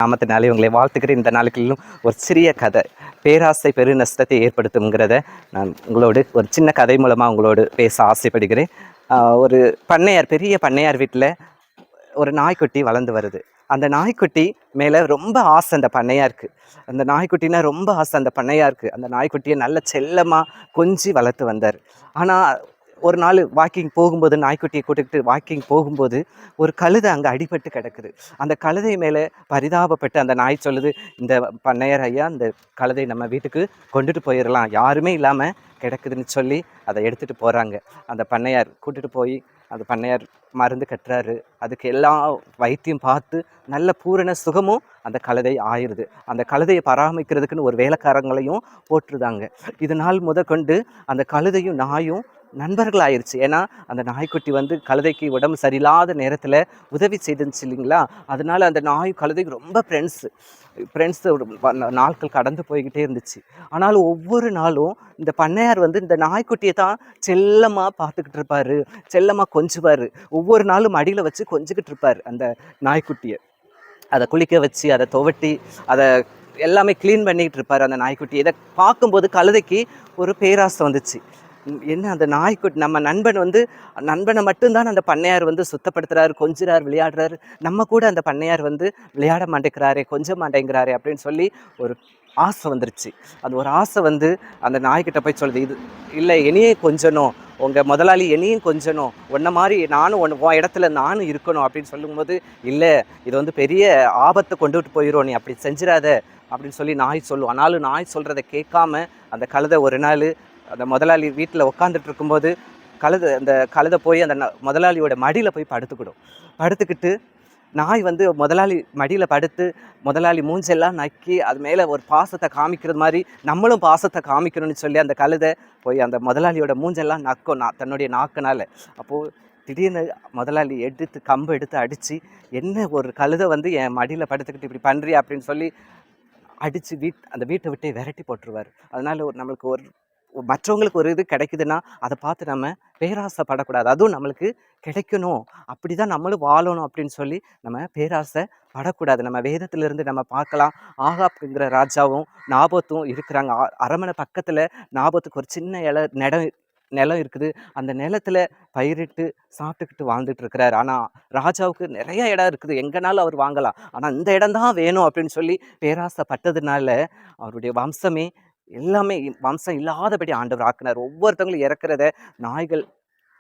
நாமத்தினாலே உங்களை வாழ்த்துக்கிறேன். இந்த நாளுக்குள்ளும் ஒரு சிறிய கதை பேராசை பெரு நஷ்டத்தை ஏற்படுத்துங்கிறத நான் உங்களோடு ஒரு சின்ன கதை மூலமாக உங்களோடு பேச ஆசைப்படுகிறேன். ஒரு பண்ணையார், பெரிய பண்ணையார் வீட்டில் ஒரு நாய்க்குட்டி வளர்ந்து வருது. அந்த நாய்க்குட்டி மேலே ரொம்ப ஆசை அந்த பண்ணையாருக்கு. அந்த நாய்க்குட்டினா ரொம்ப ஆசை அந்த பண்ணையாருக்கு. அந்த நாய்க்குட்டியை நல்ல செல்லமாக கொஞ்சி வளர்த்து வந்தார். ஆனால் ஒரு நாள் வாக்கிங் போகும்போது, நாய்க்குட்டியை கூட்டிக்கிட்டு வாக்கிங் போகும்போது ஒரு கழுதை அங்கே அடிபட்டு கிடக்குது. அந்த கழுதை மேலே பரிதாபப்பட்டு அந்த நாய் சொல்லுது, இந்த பண்ணையார் ஐயா, இந்த கழுதை நம்ம வீட்டுக்கு கொண்டுட்டு போயிடலாம், யாருமே இல்லாமல் கிடக்குதுன்னு சொல்லி அதை எடுத்துகிட்டு போகிறாங்க. அந்த பண்ணையார் கூட்டிகிட்டு போய் அந்த பண்ணையார் மருந்து கட்டுறாரு. அதுக்கு எல்லா வைத்தியம் பார்த்து நல்ல பூரண சுகமும் அந்த கழுதை ஆயிடுது. அந்த கழுதையை பராமரிக்கிறதுக்குன்னு ஒரு வேலைக்காரங்களையும் போட்டுருதாங்க. இதனால் முதற்கொண்டு அந்த கழுதையும் நாயும் நண்பர்கள் ஆயிடுச்சு. ஏன்னா அந்த நாய்க்குட்டி கழுதைக்கு உடம்பு சரியில்லாத நேரத்தில் உதவி செய்துச்சு இல்லைங்களா. அதனால அந்த நாய் கழுதைக்கு ரொம்ப ஃப்ரெண்ட்ஸு நாட்கள் கடந்து போய்கிட்டே இருந்துச்சு. ஆனாலும் ஒவ்வொரு நாளும் இந்த பண்ணையார் இந்த நாய்க்குட்டியை தான் செல்லமாக பார்த்துக்கிட்டு இருப்பார், செல்லமாக கொஞ்சுவார். ஒவ்வொரு நாளும் மடியில் வச்சு கொஞ்சிக்கிட்டு இருப்பார் அந்த நாய்க்குட்டியை. அதை குளிக்க வச்சு, அதை துவட்டி, அதை எல்லாமே க்ளீன் பண்ணிக்கிட்டு இருப்பார் அந்த நாய்க்குட்டி. இதை பார்க்கும்போது கழுதைக்கு ஒரு பேராசை வந்துச்சு. என்ன அந்த நாய்க்குட்டி நம்ம நண்பனை மட்டும்தான் அந்த பண்ணையார் சுத்தப்படுத்துறாரு, கொஞ்சிறார், விளையாடுறாரு. நம்ம கூட அந்த பண்ணையார் விளையாட மாட்டேங்கிறாரே, கொஞ்ச மாட்டேங்கிறாரே அப்படின்னு சொல்லி ஒரு ஆசை வந்துருச்சு. அது ஒரு ஆசை அந்த நாய்கிட்ட போய் சொல்லுது, இது இல்லை என்னையும் கொஞ்சணும், உங்கள் முதலாளி என்னையும் கொஞ்சணும், உன்ன மாதிரி நானும் உன் இடத்துல நானும் இருக்கணும் அப்படின்னு சொல்லும்போது, இல்லை இது பெரிய ஆபத்தை கொண்டுட்டு போயிடும், நீ அப்படி செஞ்சிடாத அப்படின்னு சொல்லி நாய் சொல்லும். ஆனாலும் நாய் சொல்கிறத கேட்காம அந்த கழுதை ஒரு நாள் அந்த முதலாளி வீட்டில் உட்காந்துட்டு இருக்கும்போது அந்த கழுதை போய் அந்த முதலாளியோட மடியில் போய் படுத்துக்கிட்டு நாய் முதலாளி மடியில் படுத்து முதலாளி மூஞ்செல்லாம் நக்கி அது மேலே ஒரு பாசத்தை காமிக்கிறது மாதிரி நம்மளும் பாசத்தை காமிக்கணும்னு சொல்லி அந்த கழுதை போய் அந்த முதலாளியோட மூஞ்செல்லாம் நக்கும் தன்னுடைய நாக்குனால. அப்போது திடீர்னு முதலாளி கம்பு எடுத்து அடித்து, என்ன ஒரு கழுதை என் மடியில் படுத்துக்கிட்டு இப்படி பண்ணுறியா அப்படின்னு சொல்லி அடித்து அந்த வீட்டை விட்டே விரட்டி போட்டுருவார். அதனால் நம்மளுக்கு மற்றவங்களுக்கு ஒரு இது கிடைக்குதுன்னா அதை பார்த்து நம்ம பேராசைப்படக்கூடாது. அதுவும் நம்மளுக்கு கிடைக்கணும், அப்படி தான் நம்மளும் வாழணும் அப்படின்னு சொல்லி நம்ம பேராசை படக்கூடாது. நம்ம வேதத்திலிருந்து நம்ம பார்க்கலாம், ஆகாப்ங்கிற ராஜாவும் நாபோத்தும் இருக்கிறாங்க. அரண்மனை பக்கத்தில் நாபோத்துக்கு ஒரு சின்ன நிலம் இருக்குது. அந்த நிலத்தில் பயிரிட்டு சாப்பிட்டுக்கிட்டு வாழ்ந்துட்டு இருக்கிறார். ஆனால் ராஜாவுக்கு நிறைய இடம் இருக்குது, எங்கேனாலும் அவர் வாங்கலாம். ஆனால் இந்த இடம் தான் வேணும் அப்படின்னு சொல்லி பேராசைப்பட்டதுனால அவருடைய வம்சமே எல்லாமே வம்சம் இல்லாதபடி ஆண்டவர் ஆக்கினார். ஒவ்வொருத்தவங்களும் இறக்கிறத நாய்கள்,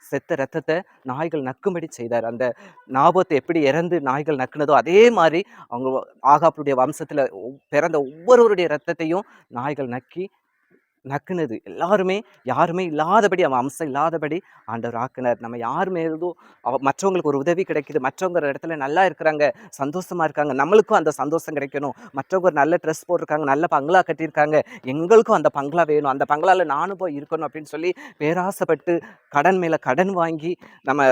செத்த ரத்தத்தை நாய்கள் நக்கும்படி செய்தார். அந்த நாபோத்தை எப்படி இறந்து நாய்கள் நக்குனதோ அதே மாதிரி அவங்க ஆகாப்புடைய வம்சத்தில் பிறந்த ஒவ்வொருவருடைய ரத்தத்தையும் நாய்கள் நக்குனது. எல்லாருமே யாருமே இல்லாதபடி, அவன் அம்சம் இல்லாதபடி ஆண்டவர் ஆக்கினார். நம்ம யாருமே மற்றவங்களுக்கு ஒரு உதவி கிடைக்குது, மற்றவங்க இடத்துல நல்லா இருக்கிறாங்க, சந்தோஷமா இருக்காங்க, நம்மளுக்கும் அந்த சந்தோஷம் கிடைக்கணும். மற்றவங்க ஒரு நல்ல ட்ரெஸ் போட்டிருக்காங்க, நல்ல பங்களா கட்டியிருக்காங்க, எங்களுக்கும் அந்த பங்களா வேணும், அந்த பங்களாவில் நானும் போய் இருக்கணும் அப்படின்னு சொல்லி பேராசைப்பட்டு கடன் மேலே கடன் வாங்கி நம்ம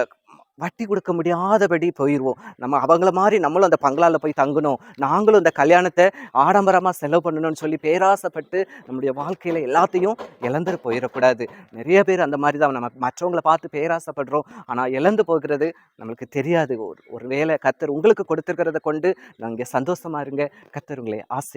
வட்டி கொடுக்க முடியாதபடி போயிடுவோம். நம்ம அவங்கள மாதிரி நம்மளும் அந்த பங்களாவில் போய் தங்கணும், நாங்களும் இந்த கல்யாணத்தை ஆடம்பரமாக செலவு பண்ணணும்னு சொல்லி பேராசைப்பட்டு நம்முடைய வாழ்க்கையில் எல்லாத்தையும் இழந்துட்டு போயிடக்கூடாது. நிறைய பேர் அந்த மாதிரி தான் நம்ம மற்றவங்களை பார்த்து பேராசைப்படுறோம், ஆனால் இழந்து போகிறது நம்மளுக்கு தெரியாது. ஒரு வேளை கர்த்தர் உங்களுக்கு கொடுத்துருக்கிறத கொண்டு நாங்கள் சந்தோஷமா இருங்க. கர்த்தர் உங்களை ஆசீர்வதிப்பார்.